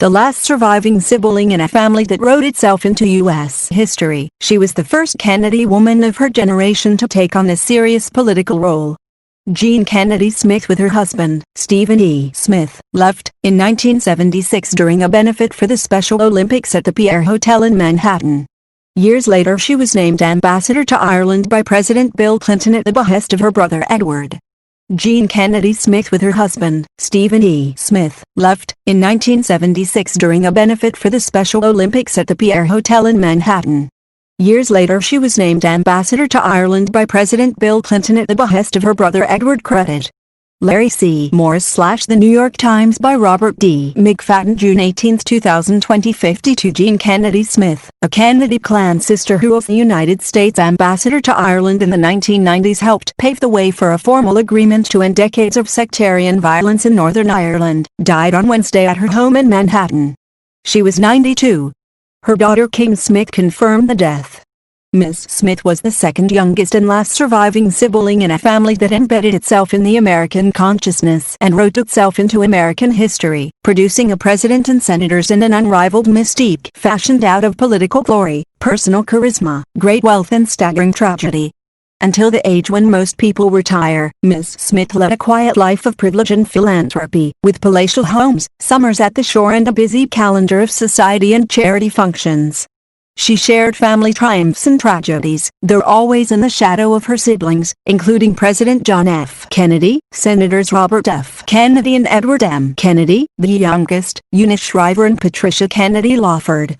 the last surviving sibling in a family that wrote itself into U.S. history. She was the first Kennedy woman of her generation to take on a serious political role. Jean Kennedy Smith with her husband, Stephen E. Smith, left in 1976 during a benefit for the Special Olympics at the Pierre Hotel in Manhattan. Years later she was named ambassador to Ireland by President Bill Clinton at the behest of her brother Edward. Jean Kennedy Smith with her husband, Stephen E. Smith, left in 1976 during a benefit for the Special Olympics at the Pierre Hotel in Manhattan. Years later she was named ambassador to Ireland by President Bill Clinton at the behest of her brother Edward.Credit Larry C. Morris/The New York Times by Robert D. McFadden, June 18, 2020. 52 Jean Kennedy Smith, a Kennedy clan sister who was the United States ambassador to Ireland in the 1990s, helped pave the way for a formal agreement to end decades of sectarian violence in Northern Ireland, died on Wednesday at her home in Manhattan. She was 92. Her daughter Kim Smith confirmed the death. Ms. Smith was the second youngest and last surviving sibling in a family that embedded itself in the American consciousness and wrote itself into American history, producing a president and senators in an unrivaled mystique fashioned out of political glory, personal charisma, great wealth and staggering tragedy. Until the age when most people retire, Ms. Smith led a quiet life of privilege and philanthropy, with palatial homes, summers at the shore and a busy calendar of society and charity functions. She shared family triumphs and tragedies, though always in the shadow of her siblings, including President John F. Kennedy, Senators Robert F. Kennedy and Edward M. Kennedy, the youngest, Eunice Shriver and Patricia Kennedy Lawford.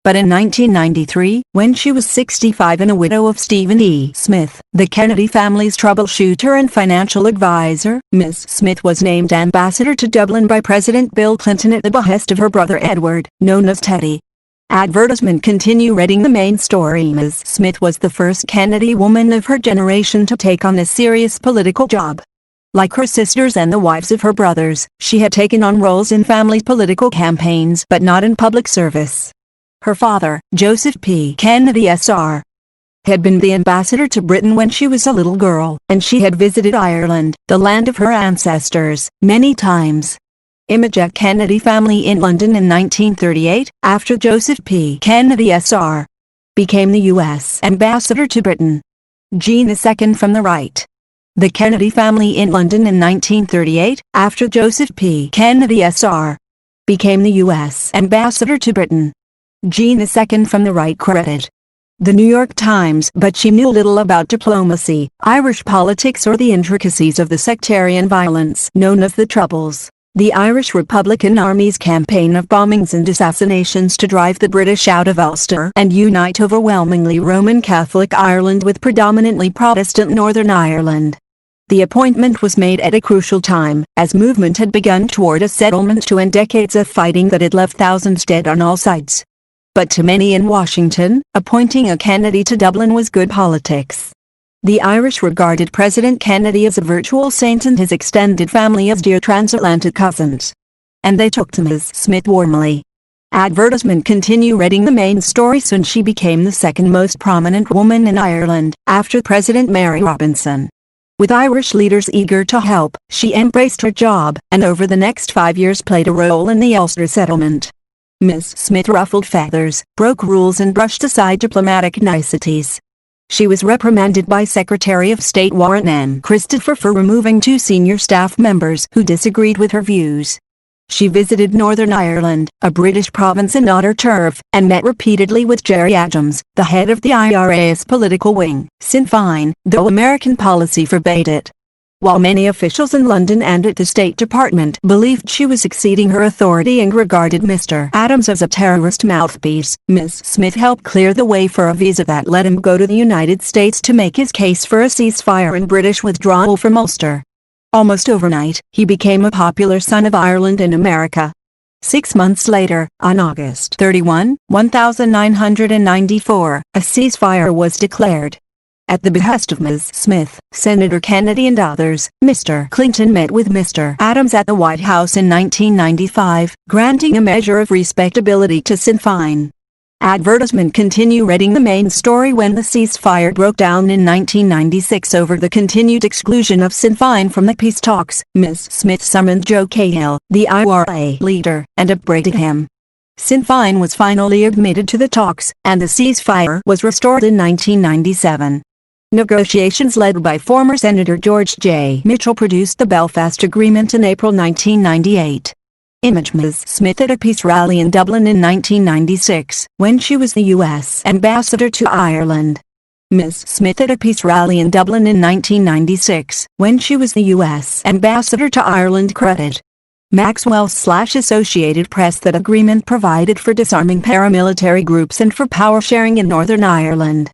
But in 1993, when she was 65 and a widow of Stephen E. Smith, the Kennedy family's troubleshooter and financial advisor, Ms. Smith was named ambassador to Dublin by President Bill Clinton at the behest of her brother Edward, known as Teddy. Advertisement continue reading the main story. Ms. Smith was the first Kennedy woman of her generation to take on a serious political job. Like her sisters and the wives of her brothers, she had taken on roles in family political campaigns but not in public service. Her father, Joseph P. Kennedy Sr., had been the ambassador to Britain when she was a little girl, and she had visited Ireland, the land of her ancestors, many times. Image Kennedy family in London in 1938, after Joseph P. Kennedy Sr. became the U.S. ambassador to Britain. Jean II from the right. The Kennedy family in London in 1938, after Joseph P. Kennedy Sr. became the U.S. ambassador to Britain. Jean II from the right. Credit The New York Times. But she knew little about diplomacy, Irish politics or the intricacies of the sectarian violence known as the Troubles. The Irish Republican Army's campaign of bombings and assassinations to drive the British out of Ulster and unite overwhelmingly Roman Catholic Ireland with predominantly Protestant Northern Ireland. The appointment was made at a crucial time, as movement had begun toward a settlement to end decades of fighting that had left thousands dead on all sides. But to many in Washington, appointing a Kennedy to Dublin was good politics. The Irish regarded President Kennedy as a virtual saint and his extended family as dear transatlantic cousins. And they took to Ms. Smith warmly. Advertisement continue reading the main story. Soon she became the second most prominent woman in Ireland, after President Mary Robinson. With Irish leaders eager to help, she embraced her job, and over the next 5 years played a role in the Ulster settlement. Ms. Smith ruffled feathers, broke rules and brushed aside diplomatic niceties. She was reprimanded by Secretary of State Warren M. Christopher for removing 2 senior staff members who disagreed with her views. She visited Northern Ireland, a British province and not her turf, and met repeatedly with Gerry Adams, the head of the IRA's political wing, Sinn Féin, though American policy forbade it. While many officials in London and at the State Department believed she was exceeding her authority and regarded Mr. Adams as a terrorist mouthpiece, Ms. Smith helped clear the way for a visa that let him go to the United States to make his case for a ceasefire and British withdrawal from Ulster. Almost overnight, he became a popular son of Ireland in America. 6 months later, on August 31, 1994, a ceasefire was declared. At the behest of Ms. Smith, Senator Kennedy and others, Mr. Clinton met with Mr. Adams at the White House in 1995, granting a measure of respectability to Sinn Féin. Advertisement. Continue reading the main story. When the ceasefire broke down in 1996 over the continued exclusion of Sinn Féin from the peace talks, Ms. Smith summoned Joe Cahill, the IRA leader, and upbraided him. Sinn Féin was finally admitted to the talks, and the ceasefire was restored in 1997. Negotiations led by former Senator George J. Mitchell produced the Belfast Agreement in April 1998. Image. Ms. Smith at a peace rally in Dublin in 1996, when she was the U.S. Ambassador to Ireland. Ms. Smith at a peace rally in Dublin in 1996, when she was the U.S. Ambassador to Ireland. Credit Maxwell/Associated Press. That agreement provided for disarming paramilitary groups and for power sharing in Northern Ireland.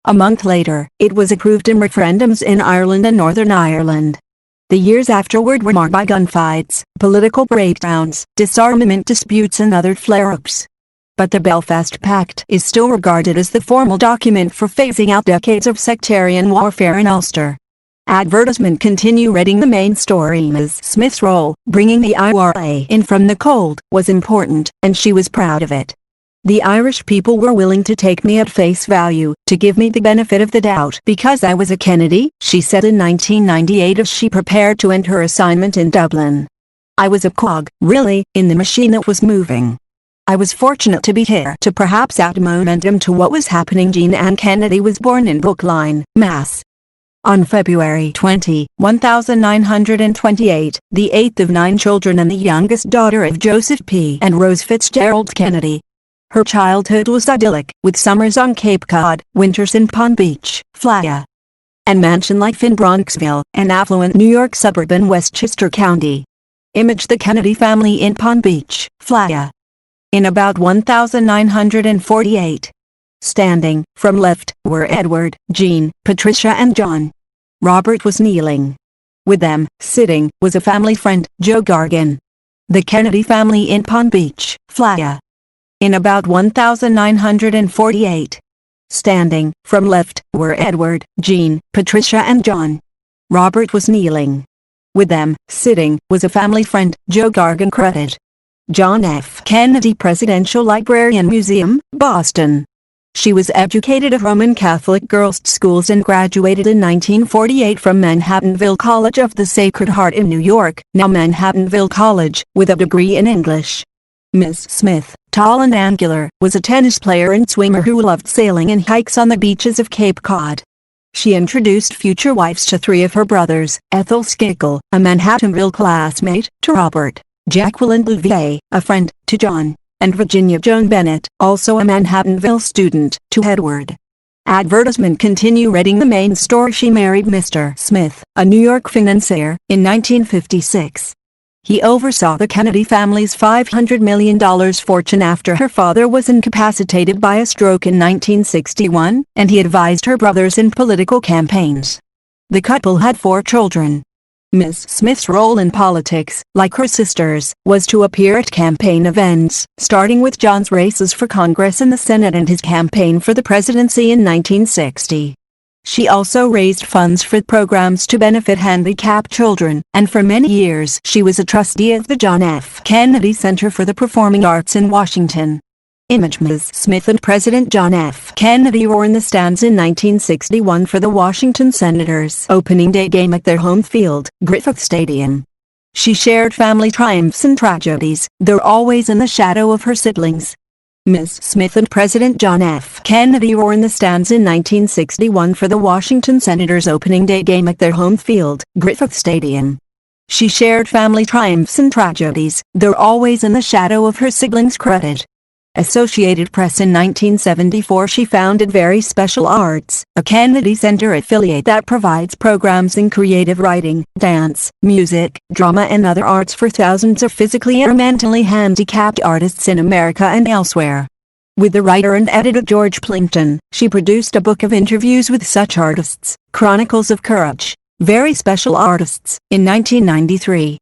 A month later, it was approved in referendums in Ireland and Northern Ireland. The years afterward were marked by gunfights, political breakdowns, disarmament disputes and other flare-ups. But the Belfast Pact is still regarded as the formal document for phasing out decades of sectarian warfare in Ulster. Advertisement. Continue reading the main story. Ms. Smith's role, bringing the IRA in from the cold, was important, and she was proud of it. The Irish people were willing to take me at face value, to give me the benefit of the doubt because I was a Kennedy, she said in 1998 as she prepared to end her assignment in Dublin. I was a cog, really, in the machine that was moving. I was fortunate to be here to perhaps add momentum to what was happening. Jean Ann Kennedy was born in Brookline, Mass. On February 20, 1928, the eighth of 9 children and the youngest daughter of Joseph P. and Rose Fitzgerald Kennedy. Her childhood was idyllic, with summers on Cape Cod, winters in Palm Beach, Florida, and mansion life in Bronxville, an affluent New York suburb in Westchester County. Image. The Kennedy family in Palm Beach, Florida. In about 1948. Standing, from left, were Edward, Jean, Patricia and John. Robert was kneeling. With them, sitting, was a family friend, Joe Gargan. The Kennedy family in Palm Beach, Florida. In about 1948. Standing, from left, were Edward, Jean, Patricia and John. Robert was kneeling. With them, sitting, was a family friend, Joe Gargan. Credit John F. Kennedy Presidential Librarian Museum, Boston. She was educated at Roman Catholic girls' schools and graduated in 1948 from Manhattanville College of the Sacred Heart in New York, now Manhattanville College, with a degree in English. Ms. Smith, tall and angular, was a tennis player and swimmer who loved sailing and hikes on the beaches of Cape Cod. She introduced future wives to 3 of her brothers, Ethel Skickle, a Manhattanville classmate, to Robert, Jacqueline Louvier, a friend, to John, and Virginia Joan Bennett, also a Manhattanville student, to Edward. Advertisement. Continue reading the main story. She married Mr. Smith, a New York financier, in 1956. He oversaw the Kennedy family's $500 million fortune after her father was incapacitated by a stroke in 1961, and he advised her brothers in political campaigns. The couple had 4 children. Ms. Smith's role in politics, like her sisters, was to appear at campaign events, starting with John's races for Congress and the Senate and his campaign for the presidency in 1960. She also raised funds for programs to benefit handicapped children, and for many years she was a trustee of the John F. Kennedy Center for the Performing Arts in Washington. Image. Ms. Smith and President John F. Kennedy were in the stands in 1961 for the Washington Senators' opening day game at their home field, Griffith Stadium. She shared family triumphs and tragedies, though always in the shadow of her siblings. Ms. Smith and President John F. Kennedy were in the stands in 1961 for the Washington Senators' opening day game at their home field, Griffith Stadium. She shared family triumphs and tragedies, though always in the shadow of her siblings. Credit Associated Press. In 1974 she founded Very Special Arts, a Kennedy Center affiliate that provides programs in creative writing, dance, music, drama and other arts for thousands of physically or mentally handicapped artists in America and elsewhere. With the writer and editor George Plimpton, she produced a book of interviews with such artists, Chronicles of Courage, Very Special Artists, in 1993.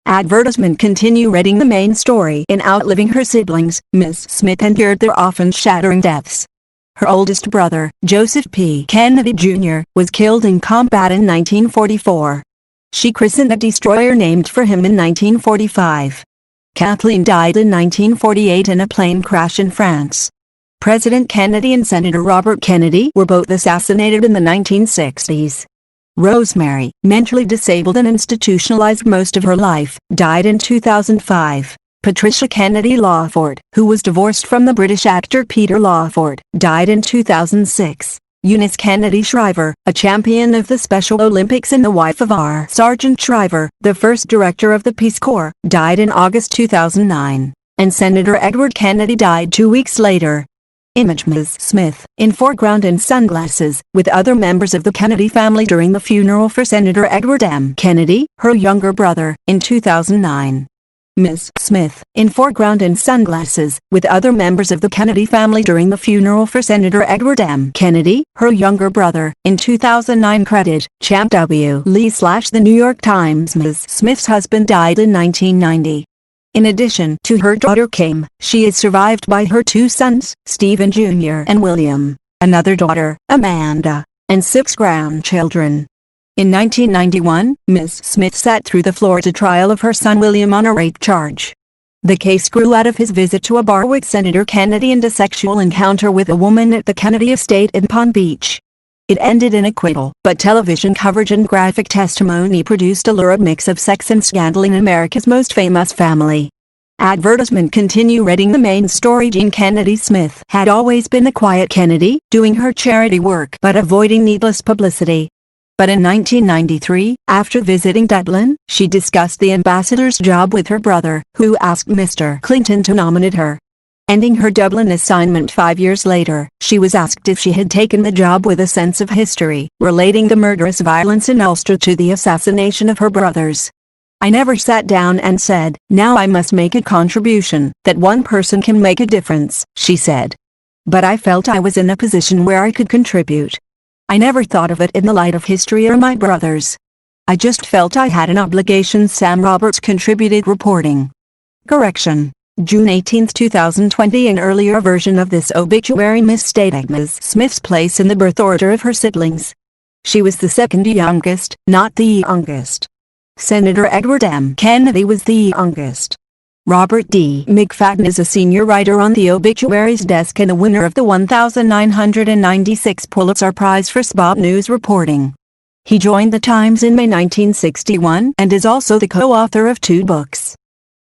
Advertisement. Continue reading the main story. In outliving her siblings, Ms. Smith endured their often shattering deaths. Her oldest brother, Joseph P. Kennedy Jr., was killed in combat in 1944. She christened a destroyer named for him in 1945. Kathleen died in 1948 in a plane crash in France. President Kennedy and Senator Robert Kennedy were both assassinated in the 1960s. Rosemary, mentally disabled and institutionalized most of her life, died in 2005. Patricia Kennedy Lawford, who was divorced from the British actor Peter Lawford, died in 2006. Eunice Kennedy Shriver, a champion of the Special Olympics and the wife of R. Sergeant Shriver, the first director of the Peace Corps, died in August 2009. And Senator Edward Kennedy died 2 weeks later. Image Ms. Smith, in foreground and sunglasses, with other members of the Kennedy family during the funeral for Senator Edward M. Kennedy, her younger brother, in 2009. Ms. Smith, in foreground and sunglasses, with other members of the Kennedy family during the funeral for Senator Edward M. Kennedy, her younger brother, in 2009. Credit, Champ W. Lee / The New York Times. Ms. Smith's husband died in 1990. In addition to her daughter Kim, she is survived by her 2 sons, Stephen Jr. and William, another daughter, Amanda, and 6 grandchildren. In 1991, Ms. Smith sat through the Florida trial of her son William on a rape charge. The case grew out of his visit to a bar with Senator Kennedy and a sexual encounter with a woman at the Kennedy estate in Palm Beach. It ended in acquittal, but television coverage and graphic testimony produced a lurid mix of sex and scandal in America's most famous family. Advertisement. Continue reading the main story. Jean Kennedy Smith had always been the quiet Kennedy, doing her charity work but avoiding needless publicity. But in 1993, after visiting Dublin, she discussed the ambassador's job with her brother, who asked Mr. Clinton to nominate her. Ending her Dublin assignment 5 years later, she was asked if she had taken the job with a sense of history, relating the murderous violence in Ulster to the assassination of her brothers. I never sat down and said, now I must make a contribution, that one person can make a difference, she said. But I felt I was in a position where I could contribute. I never thought of it in the light of history or my brothers. I just felt I had an obligation. Sam Roberts contributed. Reporting. Correction. June 18, 2020. An earlier version of this obituary misstated Ms. Smith's place in the birth order of her siblings. She was the second youngest, not the youngest. Senator Edward M. Kennedy was the youngest. Robert D. McFadden is a senior writer on the obituaries desk and the winner of the 1996 Pulitzer Prize for SBOB News reporting. He joined the Times in May 1961 and is also the co-author of 2 books.